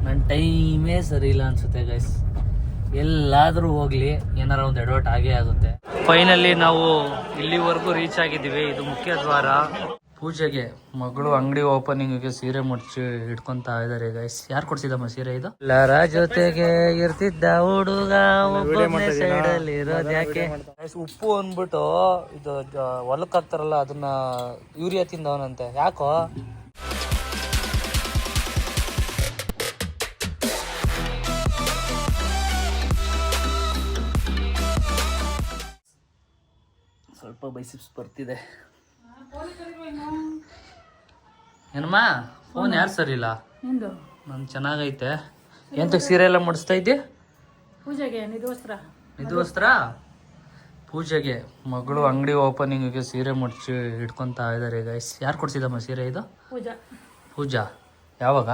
ನನ್ನ ಟೈಮೇ ಸರಿ ಇಲ್ಲ ಅನ್ಸುತ್ತೆ ಗೈಸ್. ಎಲ್ಲಾದರೂ ಹೋಗ್ಲಿ ಏನಾರ ಒಂದು ಎಡವಟ್ ಆಗೇ ಆಗುತ್ತೆ. ಫೈನಲಿ ನಾವು ಇಲ್ಲಿವರೆಗೂ ರೀಚ್ ಆಗಿದ್ದೀವಿ. ಇದು ಮುಖ್ಯ ದ್ವಾರ. ಪೂಜೆಗೆ ಮಗಳು ಅಂಗಡಿ ಓಪನಿಂಗ್ಗೆ ಸೀರೆ ಮುಡ್ಚಿ ಇಟ್ಕೊಂತ ಇದಾರೆ ಗೈಸ್. ಯಾರು ಕೊಡ್ಸಿದಮ್ಮ ಸೀರೆ ಇದು? ಎಲ್ಲರ ಜೊತೆಗೆ ಇರ್ತಿದ್ದ ಹುಡುಗ ಒಬ್ಬನೇ ಸೈಡಲ್ಲಿ ಇರೋದು ಯಾಕೆ? ಉಪ್ಪು ಅಂದ್ಬಿಟ್ಟು ಇದು ಹೊಲಕ್ಕೆ ಹಾಕ್ತಾರಲ್ಲ ಅದನ್ನ ಯೂರಿಯಾ ತಿಂದವನಂತೆ. ಯಾಕೋ? ಸ್ವಲ್ಪ ಬೈಸಿಪ್ಸ್ ಬರ್ತಿದೆ. ಏನಮ್ಮ ಫೋನ್ ಯಾರು ಸರಿ ಇಲ್ಲ? ನನ್ ಚೆನ್ನಾಗೈತೆ. ಎಂತ ಸೀರೆ ಎಲ್ಲ ಮುಡಿಸ್ತಾ ಇದ್ದಿ? ಪೂಜೆಗೆ ನಿಧು ವಸ್ತ್ರ. ಪೂಜೆಗೆ ಮಗಳು ಅಂಗಡಿ ಓಪನಿಂಗ್ಗೆ ಸೀರೆ ಮುಡ್ಚಿ ಇಟ್ಕೊಂತ ಇದಾರೆ ಗೈಸ್. ಯಾರು ಕೊಡ್ಸಿದಮ್ಮ ಸೀರೆ ಇದು? ಪೂಜಾ. ಯಾವಾಗ?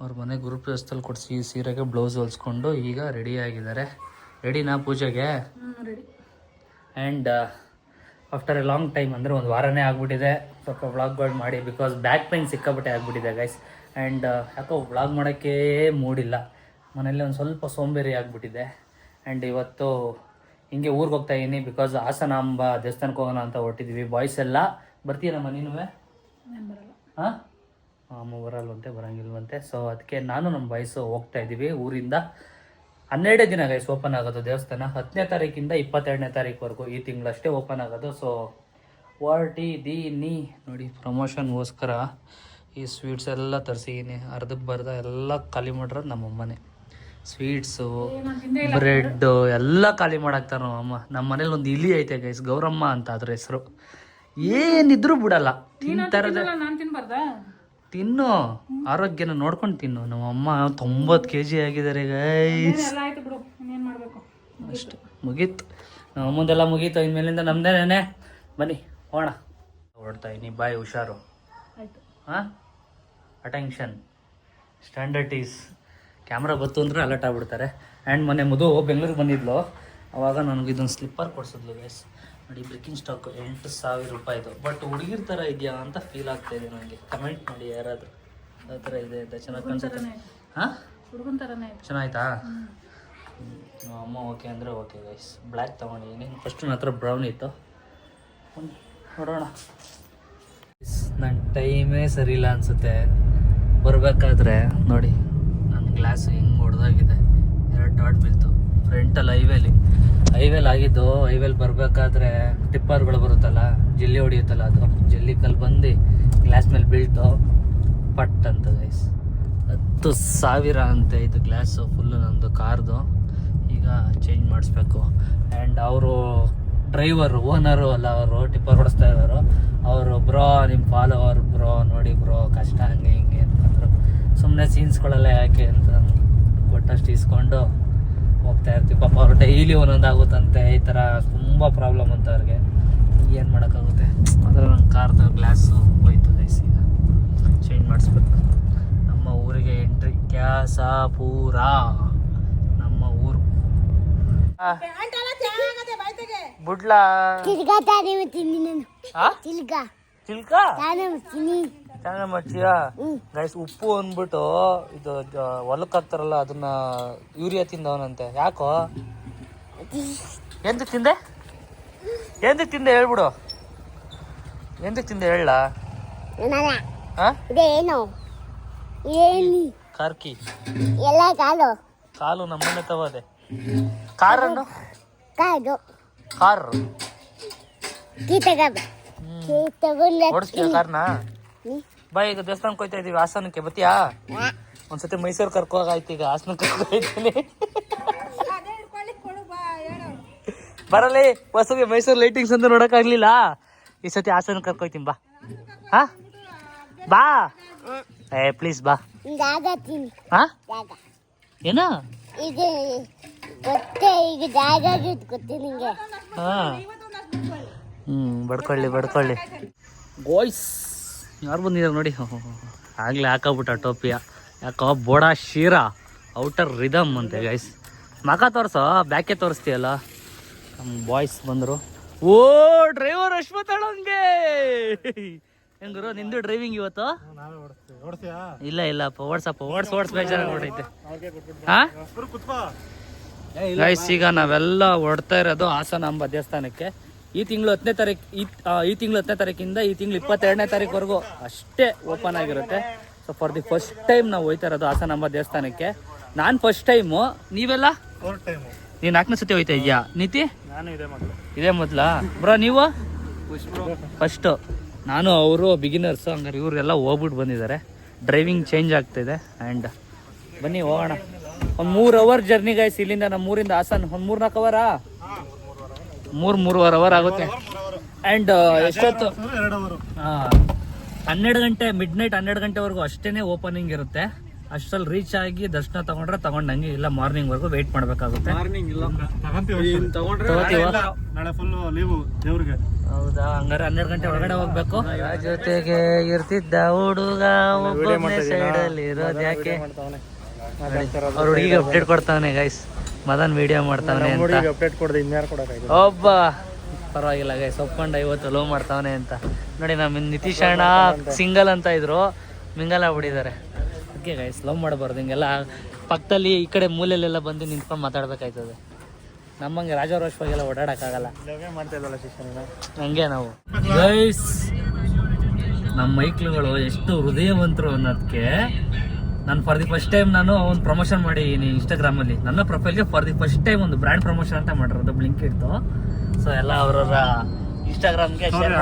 ಅವ್ರ ಮನೆ ಗುರುಪ್ರವೇಶದಲ್ಲಿ ಕೊಡಿಸಿ ಈ ಸೀರೆಗೆ ಬ್ಲೌಸ್ ಹೊಲ್ಸ್ಕೊಂಡು ಈಗ ರೆಡಿ ಆಗಿದ್ದಾರೆ. ರೆಡಿನಾ ಪೂಜೆಗೆ? And after A long time, ಅಂದರೆ ಒಂದು ವಾರನೇ ಆಗ್ಬಿಟ್ಟಿದೆ ಸ್ವಲ್ಪ ವ್ಲಾಗ್ಗಳು ಮಾಡಿ. ಬಿಕಾಸ್ ಬ್ಯಾಕ್ ಪೈನ್ ಸಿಕ್ಕಾಬಿಟ್ಟೆ ಆಗಿಬಿಟ್ಟಿದೆ ಗೈಸ್. ಆ್ಯಂಡ್ ಯಾಕೋ ವ್ಲಾಗ್ ಮಾಡೋಕ್ಕೆ ಮೂಡಿಲ್ಲ. ಮನೇಲಿ ಒಂದು ಸ್ವಲ್ಪ ಸೋಂಬೇರಿ ಆಗಿಬಿಟ್ಟಿದೆ. ಆ್ಯಂಡ್ ಇವತ್ತು ಹಿಂಗೆ ಊರಿಗೆ ಹೋಗ್ತಾ ಇದ್ದೀನಿ. ಬಿಕಾಸ್ ಹಾಸನಾಂಬ ದೇವಸ್ಥಾನಕ್ಕೆ ಹೋಗೋಣ ಅಂತ ಹೊರಟಿದ್ವಿ. ಬಾಯ್ಸ್ ಎಲ್ಲ ಬರ್ತೀನಮ್ಮ? ನೀನು? ಹಾಂ, ಅಮ್ಮ ಬರಲ್ವಂತೆ, ಬರೋಂಗಿಲ್ವಂತೆ. ಸೊ ಅದಕ್ಕೆ ನಾನು ನಮ್ಮ ಬಾಯ್ಸು ಹೋಗ್ತಾ ಇದ್ದೀವಿ ಊರಿಂದ. 12 ದಿನ ಗೈಸ್ ಓಪನ್ ಆಗೋದು ದೇವಸ್ಥಾನ. 10ನೇ ತಾರೀಕಿಂದ 22ನೇ ತಾರೀಕುವರೆಗೂ ಈ ತಿಂಗಳಷ್ಟೇ ಓಪನ್ ಆಗೋದು. ಸೊ ಹೊರಟಿದ್ದೀನಿ ನೋಡಿ. ಪ್ರಮೋಷನ್ಗೋಸ್ಕರ ಈ ಸ್ವೀಟ್ಸ್ ಎಲ್ಲ ತರಿಸಿದ್ದೀನಿ. ಅರ್ಧಕ್ಕೆ ಬರ್ದ ಎಲ್ಲ ಖಾಲಿ ಮಾಡಿರೋದು ನಮ್ಮಮ್ಮನೇ. ಸ್ವೀಟ್ಸು, ಬ್ರೆಡ್ಡು ಎಲ್ಲ ಖಾಲಿ ಮಾಡಾಕ್ತಾರೆ ನಮ್ಮಮ್ಮ. ನಮ್ಮ ಮನೇಲಿ ಒಂದು ಇಲಿ ಐತೆ ಗೈಸ್, ಗೌರಮ್ಮ ಅಂತ ಅದ್ರ ಹೆಸರು. ಏನಿದ್ರು ಬಿಡಲ್ಲ, ತಿಂತಾರದೆ. ತಿನ್ನು, ಆರೋಗ್ಯನ ನೋಡ್ಕೊಂಡು ತಿನ್ನು. ನಮ್ಮಮ್ಮ 90 kg ಆಗಿದ್ದಾರೆ ಗೈಸ್. ಅಷ್ಟು ಮುಗೀತು, ನಮ್ಮದೆಲ್ಲ ಮುಗೀತು. ಇನ್ಮೇಲಿಂದ ನಮ್ದೇನೇ. ಬನ್ನಿ ಹೋಣ. ಹೊಡ್ತಾ ಇದ್ದೀನಿ, ಬಾಯ್, ಹುಷಾರು. ಹಾಂ, ಅಟೆನ್ಷನ್, ಸ್ಟ್ಯಾಂಡರ್ಡ್ ಈಸ್. ಕ್ಯಾಮ್ರಾ ಬತ್ತು ಅಂದರೆ ಅಲರ್ಟ್ ಆಗ್ಬಿಡ್ತಾರೆ. ಆ್ಯಂಡ್ ಮೊನ್ನೆ ಮಧು ಬೆಂಗಳೂರಿಗೆ ಬಂದಿದ್ಲು. ಅವಾಗ ನನಗೆ ಇದೊಂದು ಸ್ಲಿಪ್ಪರ್ ಕೊಡಿಸಿದ್ಲು ಗೈಸ್. ನೋಡಿ, ಬ್ರೇಕಿಂಗ್ ಸ್ಟಾಕು 8,000 ರೂಪಾಯಿದು. ಬಟ್ ಹುಡುಗಿರ ಥರ ಇದೆಯಾ ಅಂತ ಫೀಲ್ ಆಗ್ತಾ ಇದೆ ನನಗೆ. ಕಮೆಂಟ್ ಮಾಡಿ ಯಾರಾದರೂ. ಆ ಥರ ಇದೆ ಅಂತ ಚೆನ್ನಾಗಿ ಕಾಣಿಸುತ್ತೆ. ಹಾಂ, ಚೆನ್ನಾಯ್ತಾ? ಅಮ್ಮ ಓಕೆ ಅಂದರೆ ಓಕೆ ಗೈಸ್. ಬ್ಲ್ಯಾಕ್ ತೊಗೊಂಡಿದ್ದೀನಿ. ಫಸ್ಟ್ ನನ್ನ ಹತ್ರ ಬ್ರೌನ್ ಇತ್ತು. ನೋಡೋಣ. ನನ್ನ ಟೈಮೇ ಸರಿ ಇಲ್ಲ ಅನಿಸುತ್ತೆ. ಬರಬೇಕಾದ್ರೆ ನೋಡಿ ನನ್ನ ಗ್ಲಾಸ್ ಹಿಂಗೆ ಹೊಡೆದಾಗಿದೆ. 2 ಡಾಟ್ ಬೀಳ್ತು ಫ್ರಂಟಲ್ಲಿ. ಹೈವೇಲಿ ಆಗಿದ್ದು. ಹೈವೇಲಿ ಬರಬೇಕಾದ್ರೆ ಟಿಪ್ಪರ್ಗಳು ಬರುತ್ತಲ್ಲ, ಜಲ್ಲಿ ಹೊಡಿಯುತ್ತಲ್ಲ, ಅದು ಜಲ್ಲಿ ಕಲ್ಲು ಬಂದು ಗ್ಲಾಸ್ ಮೇಲೆ ಬೀಳ್ತು. ಪಟ್ ಅಂತ ಗೈಸ್. 10,000 ಅಂತೆ ಇದು ಗ್ಲಾಸು ಫುಲ್ಲು ನಂದು ಕಾರ್ದು. ಈಗ ಚೇಂಜ್ ಮಾಡಿಸ್ಬೇಕು. ಆ್ಯಂಡ್ ಅವರು ಡ್ರೈವರು, ಓನರು ಅಲ್ಲ, ಅವರು ಟಿಪ್ಪರ್ ಹೊಡಿಸ್ತಾ ಇರೋರು. ಅವರು ಬ್ರೋ ನಿಮ್ಮ ಫಾಲೋವರ್ ಬ್ರೋ, ನೋಡಿ ಬ್ರೋ ಕಷ್ಟ ಹಂಗೆ ಹಿಂಗೆ ಅಂತಂದರು. ಸುಮ್ಮನೆ ಸೀನ್ಸ್ಗಳೆಲ್ಲ ಯಾಕೆ ಅಂತ ಕೊಟ್ಟಷ್ಟು ಇಸ್ಕೊಂಡು ಹೋಗ್ತಾ ಇರ್ತೀವಿ. ಪಾಪ ಅವ್ರು ಡೈಲಿ ಒಂದೊಂದು ಆಗುತ್ತಂತೆ. ಈ ಥರ ತುಂಬ ಪ್ರಾಬ್ಲಮ್ ಅಂತ ಅವ್ರಿಗೆ. ಏನು ಮಾಡೋಕ್ಕಾಗುತ್ತೆ. ಆದರೆ ನನ್ನ ಕಾರ್ದು ಗ್ಲಾಸು ಹೋಯ್ತು ಗೈಸ್. ಈಗ ಚೇಂಜ್ ಮಾಡಿಸ್ಬೇಕು. ನಮ್ಮ ಊರಿಗೆ ಎಂಟ್ರಿ ಕ್ಯಾಸಾಪುರ, ನಮ್ಮ ಊರು. ಬುಡ್ಲಾ ಚೆನ್ನಾಗಿ ಮಾಡ್ತೀಯಾ ಗೈಸ್? ಉಪ್ಪು ಅಂದ್ಬಿಟ್ಟು ಇದು ಹೊಲಕ್ಕೆ ಹಾಕ್ತಾರಲ್ಲ ಅದನ್ನ ಯೂರಿಯಾ ತಿಂದವನಂತೆ. ಯಾಕೋ? ಎಂದಕ್ಕೆ ತಿಂದೆ ಹೇಳ್ಬಿಡು. ಎಂದಕ್ಕೆ ತಿಂದೆ ಹೇಳ? ಕಾರ್ಕಿ ಕಾಲು ನಮ್ಮನೆ ತಗೋದೆ. ಕಾರನ್ನು ಓಡಿಸ್ತೀಯ ಕಾರ್ನ? ಬಾ, ಈಗ ದೇವಸ್ಥಾನಕ್ಕೆ ಹೋಗ್ತಾ ಇದೀವಿ. ಹಾಸನಕ್ಕೆ ಬತ್ತೀಯಾ? ಒಂದ್ಸತಿ ಮೈಸೂರು ಕರ್ಕೋಗಾಯ್ತು. ಈಗ ಹಾಸನಕ್ಕೆ ಕರ್ಕೋಯ್ತೀನಿ. ಬರಲಿ ಬಸ್ಸಿಗೆ. ಮೈಸೂರು ಲೈಟಿಂಗ್ಸ್ ಅಂತ ನೋಡೋಕ್ಕಾಗಲಿಲ್ಲ. ಈ ಸತಿ ಹಾಸನ ಕರ್ಕೋಯ್ತೀನಿ. ಬಾ. ಹಾ, ಬಾ. ಪ್ಲೀಸ್ ಬಾ. ಹಾ, ಏನ? ಬಡ್ಕೊಳ್ಳಿ. ಗೋಯ್ಸ್ ಯಾರು ಬಂದಿದ್ದಾರೆ ನೋಡಿ. ಆಗಲೇ ಹಾಕೋಬಿಟ್ಟ ಟೋಪಿಯ. ಯಾಕೋ ಬೋಡಾ ಶೀರಾ ಔಟರ್ ರಿದಮ್ ಅಂತೆ ಗೈಸ್. ಮಕ ತೋರಿಸೋ, ಬ್ಯಾಕೆ ತೋರಿಸ್ತೀಯಲ್ಲ. ನಮ್ಮ ಬಾಯ್ಸ್ ಬಂದರು. ಓ ಡ್ರೈವರ್ ಅಶ್ವಥ್ ಅಣ್ಣಂಗೆ ಹೆಂಗರು ನಿಂದು ಡ್ರೈವಿಂಗ್ ಇವತ್ತು? ಇಲ್ಲ ಇಲ್ಲಪ್ಪ ಓಡ್ಸಪ್ಪ ಓಡ್ಸ್ ಬೇಜಾರಾಗ್ಬಿಟ್ಟೈತೆ. ಹಾ ಗೈಸ್, ಈಗ ನಾವೆಲ್ಲ ಹೊಡ್ತಾ ಇರೋದು ಹಾಸನಾಂಬ ದೇವಸ್ಥಾನಕ್ಕೆ. ಈ ತಿಂಗಳು 10ನೇ ತಾರೀಕು ಈ ತಿಂಗಳು 10ನೇ ತಾರೀಕಿಂದ ಈ ತಿಂಗಳು 22ನೇ ತಾರೀಕುವರೆಗೂ ಅಷ್ಟೇ ಓಪನ್ ಆಗಿರುತ್ತೆ. So for the first time ನಾವು ಹೋಯ್ತಾ ಇರೋದು ಹಾಸನಾಂಬ ದೇವಸ್ಥಾನಕ್ಕೆ. ನಾನು ಫಸ್ಟ್ ಟೈಮು, ನೀವೆಲ್ಲ ನೀನು 4ನೇ ಸತಿ ಹೋಯ್ತಾ ಇದೆಯಾ ನೀತಿ? ನಾನು ಇದೇ ಮೊದಲಾ ಬ್ರೋ? ನೀವು ಫಸ್ಟು. ನಾನು ಅವರು ಬಿಗಿನರ್ಸು, ಹಂಗಾರೆ ಇವರೆಲ್ಲ ಹೋಗ್ಬಿಟ್ಟು ಬಂದಿದ್ದಾರೆ. ಡ್ರೈವಿಂಗ್ ಚೇಂಜ್ ಆಗ್ತಾಯಿದೆ. ಆ್ಯಂಡ್ ಬನ್ನಿ ಹೋಗೋಣ. ಒಂದು 3 ಅವರ್ ಜರ್ನಿ ಗೈಸ್ ಇಲ್ಲಿಂದ. ನಮ್ಮ ಊರಿಂದ ಹಾಸನ್ ಒಂದು 3-4 ಅವರಾ? 3-3.5 ಅವರ್ ಆಗುತ್ತೆ. ಆ್ಯಂಡ್ ಎಷ್ಟೊತ್ತು? 12 ಗಂಟೆ, ಮಿಡ್ ನೈಟ್ 12 ಗಂಟೆವರೆಗೂ ಅಷ್ಟೇ ಓಪನಿಂಗ್ ಇರುತ್ತೆ. ಅಷ್ಟರಲ್ಲಿ ರೀಚ್ ಆಗಿ ದರ್ಶನ ತಗೊಂಡಂಗೆ, ಇಲ್ಲ ಮಾರ್ನಿಂಗ್ವರೆಗೂ ವೆಯ್ಟ್ ಮಾಡಬೇಕಾಗುತ್ತೆ. ಹೌದಾ? ಹಂಗಾರೆ 12 ಗಂಟೆ ಒಳಗಡೆ ಹೋಗ್ಬೇಕು. ಜೊತೆಗೆ ಇರ್ತಿದ್ದ ಹುಡುಗ ಒಬ್ಬೊಬ್ಬನೇ ಸೈಡಲ್ಲಿ ಇರೋದು ಯಾಕೆ? ಅವ್ರ ಹುಡುಗಿಗೆ ಅಪ್ಡೇಟ್ ಕೊಡ್ತಾವನೆ ಗೈಸ್. ಮದನ್ ವಿಡಿಯೋ ಮಾಡ್ತಾವನೆ ಅಂತ. ಒಬ್ಬ ಪರವಾಗಿಲ್ಲ ಗೈಸ್, ಒಪ್ಕೊಂಡ ಇವತ್ತು ಲವ್ ಮಾಡ್ತಾವನೆ ಅಂತ. ನೋಡಿ, ನಮ್ಮ ನಿತೀಶ್ ಅಣ್ಣ ಸಿಂಗಲ್ ಅಂತ ಇದ್ರು, ಮಿಂಗಲ್ ಆಗ್ಬಿಟ್ಟಿದ್ದಾರೆ. ಅದಕ್ಕೆ ಗೈಸ್, ಲವ್ ಮಾಡಬಾರ್ದು ಹಿಂಗೆಲ್ಲ. ಪಕ್ಕದಲ್ಲಿ ಈ ಕಡೆ ಮೂಲೆಯಲ್ಲೆಲ್ಲ ಬಂದು ನಿಂತ್ಕೊಂಡು ಮಾತಾಡ್ಬೇಕಾಯ್ತದೆ. ನಮ್ಮಂಗೆ ರಾಜಾರೋಷವಾಗೆಲ್ಲ ಓಡಾಡೋಕ್ಕಾಗಲ್ಲ. ಹಂಗೆ ನಾವು ಗೈಸ್, ನಮ್ಮ ಮೈಕ್ಳುಗಳು ಎಷ್ಟು ಹೃದಯವಂತರು ಅನ್ನೋದಕ್ಕೆ ನಾನು ಫಾರ್ ದಿ ಫಸ್ಟ್ ಟೈಮ್ ನಾನು ಒಂದು ಪ್ರಮೋಷನ್ ಮಾಡಿದ್ದೀನಿ ಇನ್ಸ್ಟಾಗ್ರಾಮಲ್ಲಿ. ನನ್ನ ಪ್ರೊಫೈಲ್ಗೆ ಫಾರ್ ದಿ ಫಸ್ಟ್ ಟೈಮ್ ಒಂದು ಬ್ರ್ಯಾಂಡ್ ಪ್ರಮೋಷನ್ ಅಂತ ಮಾಡಿರೋದು, ಬ್ಲಿಂಕ್ ಇತ್ತು. ಸೊ ಎಲ್ಲ ಅವರವರ ಇನ್ಸ್ಟಾಗ್ರಾಮ್ಗೆ ಶೇರ್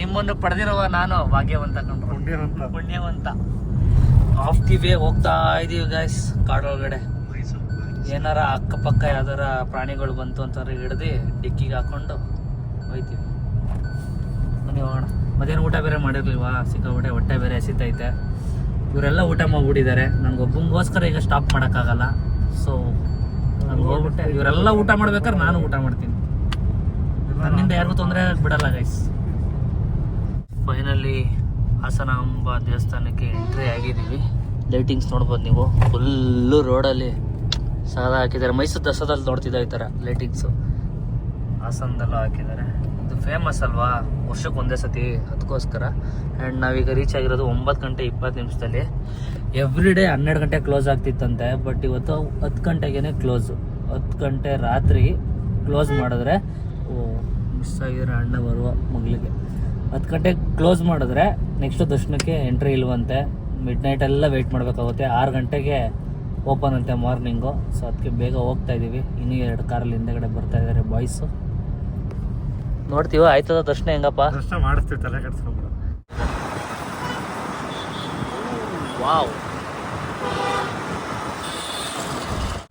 ನಿಮ್ಮನ್ನು ಪಡೆದಿರುವ ನಾನು ಭಾಗ್ಯವಂತ ಕಂಡ್ರು, ಪುಣ್ಯವಂತ. ಆಫ್ ದಿ ವೇ ಹೋಗ್ತಾ ಇದೀವಿ ಗೈಸ್. ಕಾಡೊಳಗಡೆ ಏನಾರ ಅಕ್ಕಪಕ್ಕ ಯಾವ್ದಾರ ಪ್ರಾಣಿಗಳು ಬಂತು ಅಂತಾರೆ ಹಿಡ್ದು ಡಿಕ್ಕಿಗೆ ಹಾಕೊಂಡು ಹೋಯ್ತೀವಿ. ಬನ್ನಿ ಹೋಗೋಣ. ಮಧ್ಯಾಹ್ನ ಊಟ ಬೇರೆ ಮಾಡಿರ್ಲಿಲ್ವಾ, ಸಿಕ್ಕಾಬಿಟ್ಟೆ ಹೊಟ್ಟೆ ಬೇರೆ ಹಸಿತೈತೆ. ಇವರೆಲ್ಲ ಊಟ ಮಾಡ್ಬಿಟ್ಟಿದ್ದಾರೆ. ನನಗೊಬ್ಬಂಗೋಸ್ಕರ ಈಗ ಸ್ಟಾಪ್ ಮಾಡೋಕ್ಕಾಗಲ್ಲ. ಸೊ ನಾನು ಹೋಗ್ಬಿಟ್ಟೆ, ಇವರೆಲ್ಲ ಊಟ ಮಾಡ್ಬೇಕಾದ್ರೆ ನಾನು ಊಟ ಮಾಡ್ತೀನಿ. ನನ್ನಿಂದ ಯಾರಿಗೂ ತೊಂದರೆ ಬಿಡಲ್ಲ ಗೈಸ್. ಫೈನಲಿ ಹಾಸನಾಂಬ ದೇವಸ್ಥಾನಕ್ಕೆ ಎಂಟ್ರಿ ಆಗಿದ್ದೀವಿ. ಲೈಟಿಂಗ್ಸ್ ನೋಡ್ಬೋದು ನೀವು, ಫುಲ್ಲು ರೋಡಲ್ಲಿ ಸಾಲ ಹಾಕಿದ್ದಾರೆ. ಮೈಸೂರು ದಸರಾದಲ್ಲಿ ನೋಡ್ತಿದ್ದ ಈ ಥರ ಲೈಟಿಂಗ್ಸು ಹಾಸನದಲ್ಲೂ ಹಾಕಿದ್ದಾರೆ. ಇದು ಫೇಮಸ್ ಅಲ್ವಾ, ವರ್ಷಕ್ಕೆ ಒಂದೇ ಸತಿ, ಅದಕ್ಕೋಸ್ಕರ. ಆ್ಯಂಡ್ ನಾವೀಗ ರೀಚ್ ಆಗಿರೋದು 9 ಗಂಟೆ 20 ನಿಮಿಷದಲ್ಲಿ. ಎವ್ರಿ ಡೇ 12 ಗಂಟೆ ಕ್ಲೋಸ್ ಆಗ್ತಿತ್ತಂತೆ, ಬಟ್ ಇವತ್ತು 10 ಗಂಟೆಗೇ ಕ್ಲೋಸು. 10 ಗಂಟೆ ರಾತ್ರಿ ಕ್ಲೋಸ್ ಮಾಡಿದ್ರೆ, ಮಿಸ್ ಆಗಿದ್ರೆ ಅಣ್ಣ ಬರುವ ಮಗಳಿಗೆ. 10 ಗಂಟೆಗೆ ಕ್ಲೋಸ್ ಮಾಡಿದ್ರೆ ನೆಕ್ಸ್ಟ್ ದರ್ಶನಕ್ಕೆ ಎಂಟ್ರಿ ಇಲ್ವಂತೆ. ಮಿಡ್ ನೈಟೆಲ್ಲ ವೆಯ್ಟ್ ಮಾಡಬೇಕಾಗುತ್ತೆ. 6 ಗಂಟೆಗೆ ಓಪನ್ ಅಂತೆ ಮಾರ್ನಿಂಗು. ಸೊ ಅದಕ್ಕೆ ಬೇಗ ಹೋಗ್ತಾ ಇದ್ದೀವಿ. ಇನ್ನೂ 2 ಕಾರಲ್ಲಿ ಹಿಂದೆಗಡೆ ಬರ್ತಾ ಇದ್ದಾರೆ ಬಾಯ್ಸು. ನೋಡ್ತೀವ ಆಯ್ತದ ದರ್ಶನ ಹೆಂಗಪ್ಪ? ದರ್ಶನ ಮಾಡಿಸ್ತೀವಿ, ತಲೆ ಕೆಡಿಸ್ಕೊಂಡ್ಬಿಡು. ವಾವ್,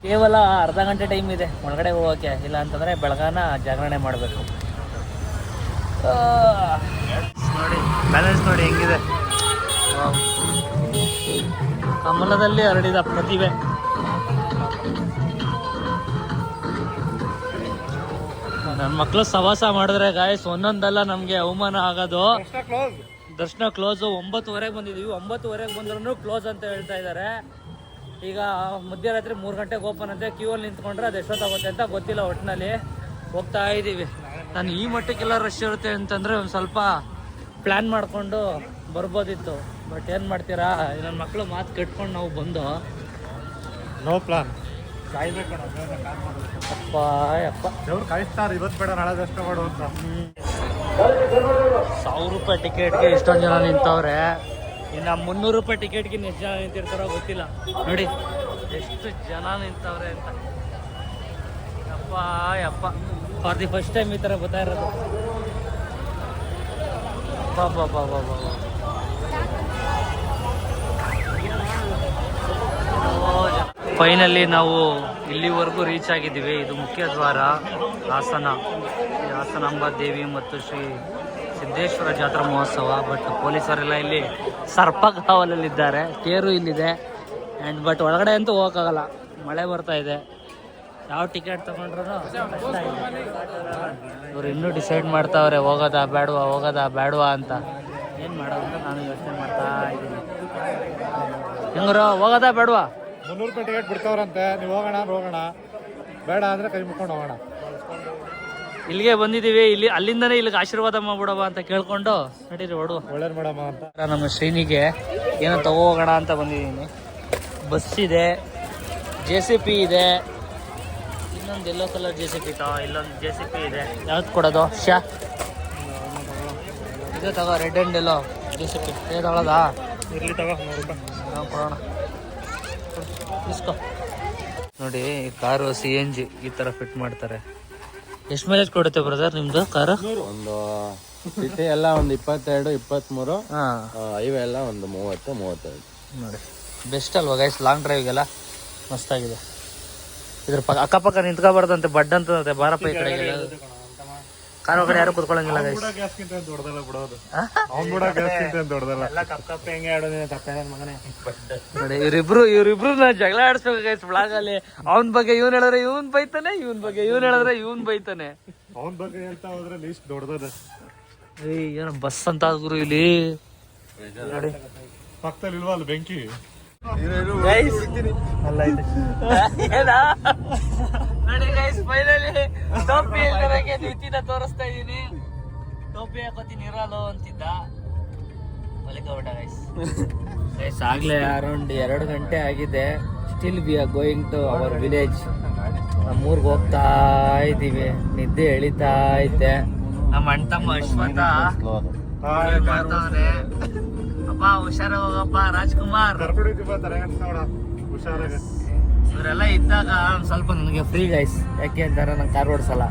ಕೇವಲ ಅರ್ಧ ಗಂಟೆ ಟೈಮ್ ಇದೆ ಒಳಗಡೆ ಹೋಗೋಕ್ಕೆ. ಇಲ್ಲ ಅಂತಂದರೆ ಬೆಳಗಾನ ಜಾಗರಣೆ ಮಾಡಬೇಕು. ನೋಡಿ ಬ್ಯಾಲೆನ್ಸ್ ನೋಡಿ ಹೆಂಗಿದೆ. ಕಮಲದಲ್ಲಿ ಹರಡಿದ ಪ್ರತಿಭೆ. ನನ್ನ ಮಕ್ಕಳು ಸವಾಸ ಮಾಡಿದ್ರೆ ಗಾಯಸ್ ಒಂದೊಂದಲ್ಲ ನಮಗೆ ಅವಮಾನ ಆಗೋದು. ದರ್ಶನ ಕ್ಲೋಸು. 9:30 ಬಂದಿದ್ದೀವಿ. 9:30 ಬಂದ್ರೂ ಕ್ಲೋಸ್ ಅಂತ ಹೇಳ್ತಾ ಇದ್ದಾರೆ. ಈಗ ಮಧ್ಯರಾತ್ರಿ 3 ಗಂಟೆಗೆ ಓಪನ್ ಅಂತೆ. ಕ್ಯೂವಲ್ಲಿ ನಿಂತ್ಕೊಂಡ್ರೆ ಅದು ಎಷ್ಟೊತ್ತಾಗುತ್ತೆ ಅಂತ ಗೊತ್ತಿಲ್ಲ. ಒಟ್ಟಿನಲ್ಲಿ ಹೋಗ್ತಾ ಇದ್ದೀವಿ. ನಾನು ಈ ಮಟ್ಟಕ್ಕೆಲ್ಲ ರಶ್ ಇರುತ್ತೆ ಅಂತಂದರೆ ಒಂದು ಸ್ವಲ್ಪ ಪ್ಲ್ಯಾನ್ ಮಾಡಿಕೊಂಡು ಬರ್ಬೋದಿತ್ತು. ಬಟ್ ಏನು ಮಾಡ್ತೀರಾ, ನನ್ನ ಮಕ್ಕಳು ಮಾತು ಕೆಟ್ಕೊಂಡು ನಾವು ಬಂದು ನೋ ಪ್ಲಾನ್. ಅಪ್ಪ ಅಪ್ಪ ದೇವ್ರು ಕಾಯಿಸ್ತಾರೆ, ಇವತ್ತು ಬೇಡ ನಾಳೆ ದರ್ಶನ ಮಾಡು ಅಂತ. 1000 ರೂಪಾಯಿ ಟಿಕೆಟ್ಗೆ ಇಷ್ಟೊಂದು ಜನ ನಿಂತವ್ರೆ. ಇನ್ನು 300 ರೂಪಾಯಿ ಟಿಕೆಟ್ಗೆ ಎಷ್ಟು ಜನ ನಿಂತಿರ್ತಾರೋ ಗೊತ್ತಿಲ್ಲ. ನೋಡಿ ಎಷ್ಟು ಜನ ನಿಂತವ್ರೆ ಅಂತ. ಅಪ್ಪ ಅಪ್ಪ, ಫಾರ್ ದಿ ಫಸ್ಟ್ ಟೈಮ್ ಈ ಥರ ಬರ್ತಾ ಇರೋದು. ಫೈನಲಿ ನಾವು ಇಲ್ಲಿವರೆಗೂ ರೀಚ್ ಆಗಿದ್ದೀವಿ. ಇದು ಮುಖ್ಯ ದ್ವಾರ ಹಾಸನ, ಹಾಸನಾಂಬ ದೇವಿ ಮತ್ತು ಶ್ರೀ ಸಿದ್ದೇಶ್ವರ ಜಾತ್ರಾ ಮಹೋತ್ಸವ. ಬಟ್ ಪೊಲೀಸರೆಲ್ಲ ಇಲ್ಲಿ ಸರ್ಪಗಾವಲಲ್ಲಿದ್ದಾರೆ. ತೇರು ಇಲ್ಲಿದೆ. ಆ್ಯಂಡ್ ಬಟ್ ಒಳಗಡೆ ಅಂತೂ ಹೋಗೋಕ್ಕಾಗಲ್ಲ, ಮಳೆ ಬರ್ತಾ ಇದೆ. ಯಾವ ಟಿಕೆಟ್ ತೊಗೊಂಡ್ರು ಕಷ್ಟ ಇದೆ. ಇವರು ಇನ್ನೂ ಡಿಸೈಡ್ ಮಾಡ್ತಾವ್ರೆ ಹೋಗೋದಾ ಬೇಡವಾ ಅಂತ. ಏನು ಮಾಡೋದು ಅಂತ ನಾನು ಯೋಚನೆ ಮಾಡ್ತಾ ಇದ್ದೀನಿ. ಹೆಂಗ್ರು ಹೋಗೋದಾ ಬೇಡವಾ? 300 ರೂಪಾಯಿ ಟಿಕೆಟ್ ಬಿಡ್ತಾವ್ರಂತೆ. ನೀವು ಹೋಗೋಣ ಬೇಡ ಅಂದರೆ ಕೈ ಮುಕ್ಕೊಂಡು ಹೋಗೋಣ. ಇಲ್ಲಿಗೆ ಬಂದಿದ್ದೀವಿ. ಇಲ್ಲಿ ಅಲ್ಲಿಂದನೇ ಇಲ್ಲಿಗೆ ಆಶೀರ್ವಾದ ಮಾಡ್ಬಿಡವ ಅಂತ ಕೇಳ್ಕೊಂಡು ನಡೀರಿ ಹೊಡು. ಒಳ್ಳೇದು ಮೇಡಮ್ ಅಂತ ನಮ್ಮ ಶ್ರೀನಿಗೆ ಏನೋ ತಗೋಗೋಣ ಅಂತ ಬಂದಿದ್ದೀನಿ. ಬಸ್ ಇದೆ, JCP ಇದೆ, ಇನ್ನೊಂದು ಯೆಲ್ಲೋ ಕಲರ್ JCP ಇಲ್ಲೊಂದು JCP ಇದೆ. ಯಾವ್ದು ಕೊಡೋದು? ಇದೆ ತಗೋ, ರೆಡ್ ಆ್ಯಂಡ್ ಎಲ್ಲೋ JCP ಇದೆ ತಗೊಳ್ಳೋದಾ? ಇರ್ಲಿ ತಗೋ 100 ರೂಪಾಯಿ ನಾವು ಕೊಡೋಣ. ಇಸ್ಕೋ. ನೋಡಿ ಈ ಕಾರು CNG ಈ ಥರ ಫಿಟ್ ಮಾಡ್ತಾರೆ. ಎಷ್ಟು ಮೈಲೇಜ್ ಕೊಡುತ್ತೆ ಬ್ರದರ್ ನಿಮ್ದು ಕಾರು? ಒಂದು ಸಿಟಿ ಎಲ್ಲ ಒಂದು 22 23, ಹಾಂ, ಹೈವೇ ಎಲ್ಲ ಒಂದು 30 32. ನೋಡಿ ಬೆಸ್ಟ್ ಅಲ್ವಾ ಗೈಸ್, ಲಾಂಗ್ ಡ್ರೈವ್ಗೆಲ್ಲ ಮಸ್ತಾಗಿದೆ. ಇದ್ರ ಅಕ್ಕಪಕ್ಕ ನಿಂತ್ಕೋಬಾರ್ದಂತೆ, ಬಡ್ ಅಂತಂತೆ ಬಾರಪ್ಪ ಈ ಕಡೆಗೆ. ಕಾರ್ ಒಳಗಡೆ ಯಾರು ಕುತ್ಕೊಳ್ಳಂಗಿಲ್ಲ ಗೈಸ್. ಗ್ಯಾಸ್ಗಿಂತ ದೊಡ್ಡದಲ್ಲ ಬಿಡೋದು, ಅವ್ನು ಕೂಡ ಗ್ಯಾಸ್ಗಿಂತ ದೊಡ್ಡದಲ್ಲ. ಎಲ್ಲ ಕಪ್ಪೆ ಹೆಂಗೆ ಆಡೋದು ತಪ್ಪೆ ಮಗನೇ. ನೋಡಿ ಇವ್ರಿಬ್ರು ಜಗಳ ಆಡಿಸ್ಬೇಕು ಗೈಸ್ ಬ್ಲಾಗ್ ಅಲ್ಲಿ. ಅವನ ಬಗ್ಗೆ ಇವ್ನು ಹೇಳಿದ್ರೆ ಇವ್ನ್ ಬೈತಾನೆ, ಇವನ್ ಬಗ್ಗೆ ಇವ್ನು ಹೇಳಿದ್ರೆ ಇವ್ನ್ ಬೈತಾನೆ. ಅವನ ಬಗ್ಗೆ ಹೇಳ್ತಾ ಹೋದ್ರೆ ಲೀಸ್ಟ್ ದೊಡ್ಡದ. ಏಯ್ ಏನೋ ಬಸ್ ಅಂತ ಗುರು ಇಲ್ಲಿ ನೋಡಿ. ಪಕ್ಕದಲ್ಲಿ ಇಲ್ವಾ ಅಲ್ಲಿ ಬೆಂಕಿ? ಗೈಸ್ ಅಲ್ಲ ಇದೆ ಏನಾ? ನೋಡಿ ಗೈಸ್ ಫೈನಲಿ ಟೋಪಿ ಇಲ್ದರಂಗೆ ನಿತಿನ ತೋರಿಸ್ತಾ ಇದೀನಿ. ಟೋಪಿ ಹಾಕೋತೀನಿ ಇರಲ್ಲ ಅಂತಿದ್ದ, ಮಲಿಕೋಬಿಟ್ಟ ಗೈಸ್. ಗೈಸ್ ಆಗ್ಲೇ ಅರೌಂಡ್ 2 ಗಂಟೆ ಆಗಿದೆ. Still we are going to our village. ನಮ್ಮೂರ್ಗೆ ಹೋಗ್ತಾ ಇದ್ದೀವಿ. ನಿದ್ದೆ ಎಳಿತಾ ಐತೆ. ನಮ್ಮ ಅಣ್ಣ ತಮ್ಮ ಅಶ್ವಥ ಮಾಡ್ತಾವ್ನೆ. ಅಪ್ಪ ಹುಷಾರ ಹೋಗಪ್ಪ ರಾಜ್ಕುಮಾರ್. ಕರ್ಕೊಂಡಿದ್ದೀವಿ ತಲೆಗಡ್ಸ್ಕೊಬೇಡ, ಹುಷಾರಾಗ. ಇವರೆಲ್ಲ ಇದ್ದಾಗ ಒಂದ್ ಸ್ವಲ್ಪ ನನಗೆ ಫ್ರೀ ಗೈಸ್. ಯಾಕೆ ಅಂತಾರೆ ನಂಗೆ ಕಾರ್ ಓಡಿಸಲ್ಲ.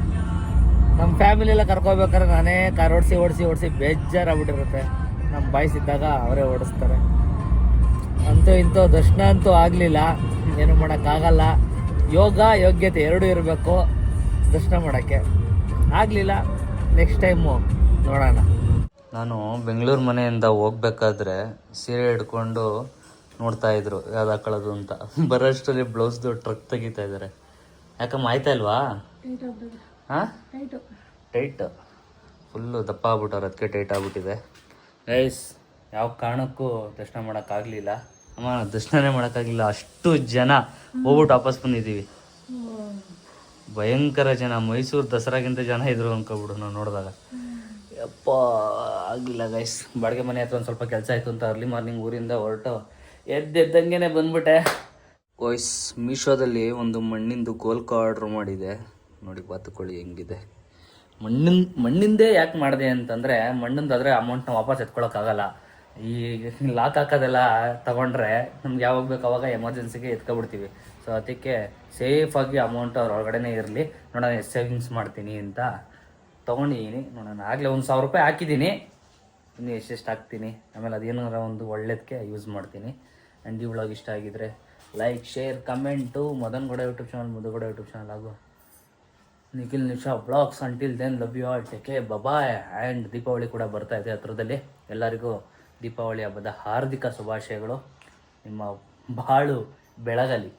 ನಮ್ಮ ಫ್ಯಾಮಿಲಿ ಎಲ್ಲ ಕರ್ಕೋಬೇಕಾದ್ರೆ ನಾನೇ ಕಾರ್ ಓಡಿಸಿ ಬೇಜಾರಾಗ್ಬಿಟ್ಟಿರುತ್ತೆ. ನಮ್ಮ ಬಾಯ್ಸ್ ಇದ್ದಾಗ ಅವರೇ ಓಡಿಸ್ತಾರೆ. ಅಂತೂ ಇಂತೂ ದರ್ಶನ ಅಂತೂ ಆಗಲಿಲ್ಲ, ಏನು ಮಾಡೋಕ್ಕಾಗಲ್ಲ. ಯೋಗ್ಯತೆ ಎರಡೂ ಇರಬೇಕು ದರ್ಶನ ಮಾಡೋಕ್ಕೆ. ಆಗಲಿಲ್ಲ, ನೆಕ್ಸ್ಟ್ ಟೈಮು ನೋಡೋಣ. ನಾನು ಬೆಂಗಳೂರು ಮನೆಯಿಂದ ಹೋಗ್ಬೇಕಾದ್ರೆ ಸೀರೆ ಹಿಡ್ಕೊಂಡು ನೋಡ್ತಾ ಇದ್ರು ಯಾವ್ದು ಹಾಕೊಳ್ಳೋದು ಅಂತ. ಬರೋಷ್ಟರಲ್ಲಿ ಬ್ಲೌಸ್ದು ಟ್ರಕ್ ತೆಗಿತಾ ಇದ್ದಾರೆ. ಯಾಕಮ್ಮ ಆಯ್ತಾ ಇಲ್ವಾ? ಹಾಂ, ಟೈಟ್ ಫುಲ್ಲು ದಪ್ಪ ಆಗ್ಬಿಟ್ಟವ್ರು, ಅದಕ್ಕೆ ಟೈಟ್ ಆಗ್ಬಿಟ್ಟಿದೆ ಗೈಸ್. ಯಾವ ಕಾರಣಕ್ಕೂ ದರ್ಶನ ಮಾಡೋಕ್ಕಾಗಲಿಲ್ಲ. ಅಮ್ಮ ದರ್ಶನನೇ ಮಾಡೋಕ್ಕಾಗಲಿಲ್ಲ, ಅಷ್ಟು ಜನ ಹೋಗ್ಬಿಟ್ಟು ವಾಪಸ್ ಬಂದಿದ್ದೀವಿ. ಭಯಂಕರ ಜನ, ಮೈಸೂರು ದಸರಾಗಿಂತ ಜನ ಇದ್ರು ಅನ್ಕೊಬಿಡು ನಾವು ನೋಡಿದಾಗ. ಯಪ್ಪ ಆಗಲಿಲ್ಲ ಗೈಸ್. ಬಾಡಿಗೆ ಮನೆ ಹತ್ರ ಒಂದು ಸ್ವಲ್ಪ ಕೆಲಸ ಆಯಿತು ಅಂತ ಅರ್ಲಿ ಮಾರ್ನಿಂಗ್ ಊರಿಂದ ಹೊರಟು ಎದ್ದಂಗೆ ಬಂದ್ಬಿಟ್ಟೆ. ವಾಯ್ಸ್ ಮೀಶೋದಲ್ಲಿ ಒಂದು ಮಣ್ಣಿಂದು ಗೋಲ್ಕ ಆರ್ಡ್ರ್ ಮಾಡಿದೆ. ನೋಡಿ ಬಾತುಕೊಳ್ಳಿ ಹೆಂಗಿದೆ. ಮಣ್ಣಿಂದೇ ಯಾಕೆ ಮಾಡಿದೆ ಅಂತಂದರೆ, ಮಣ್ಣಿಂದಾದರೆ ಅಮೌಂಟ್ನ ವಾಪಸ್ ಎತ್ಕೊಳ್ಳೋಕ್ಕಾಗಲ್ಲ. ಈ ಲಾಕ್ ಹಾಕೋದೆಲ್ಲ ತಗೊಂಡ್ರೆ ನಮ್ಗೆ ಯಾವಾಗ ಬೇಕು ಅವಾಗ ಎಮರ್ಜೆನ್ಸಿಗೆ ಎತ್ಕೊಬಿಡ್ತೀವಿ. ಸೊ ಅದಕ್ಕೆ ಸೇಫಾಗಿ ಅಮೌಂಟ್ ಅವ್ರ ಒಳಗಡೆನೇ ಇರಲಿ, ನೋಡೋಣ ಎಷ್ಟು ಸೇವಿಂಗ್ಸ್ ಮಾಡ್ತೀನಿ ಅಂತ ತೊಗೊಂಡಿದ್ದೀನಿ. ನೋಡೋಣ, ಆಗಲೇ 1,000 ರೂಪಾಯಿ ಹಾಕಿದ್ದೀನಿ, ಇನ್ನು ಎಷ್ಟೆಷ್ಟು ಹಾಕ್ತೀನಿ. ಆಮೇಲೆ ಅದೇನಾರ ಒಂದು ಒಳ್ಳೇದಕ್ಕೆ ಯೂಸ್ ಮಾಡ್ತೀನಿ. ಆ್ಯಂಡ್ ಈ ವ್ಲಾಗ್ ಇಷ್ಟ ಆಗಿದ್ರೆ like, share, comment. Madan Gowda YouTube channel, Madhu Gowda YouTube channel ಹಾಗೂ Nikhil Nisha blogs. Until then love you all, take care, bye. And Deepavali ಕೂಡ ಬರ್ತಾ ಇದೆ ಹತ್ರದಲ್ಲಿ. ಎಲ್ಲರಿಗೂ ದೀಪಾವಳಿ ಹಬ್ಬದ ಹಾರ್ದಿಕ ಶುಭಾಶಯಗಳು. ನಿಮ್ಮ ಬಾಳು ಬೆಳಗಲಿ.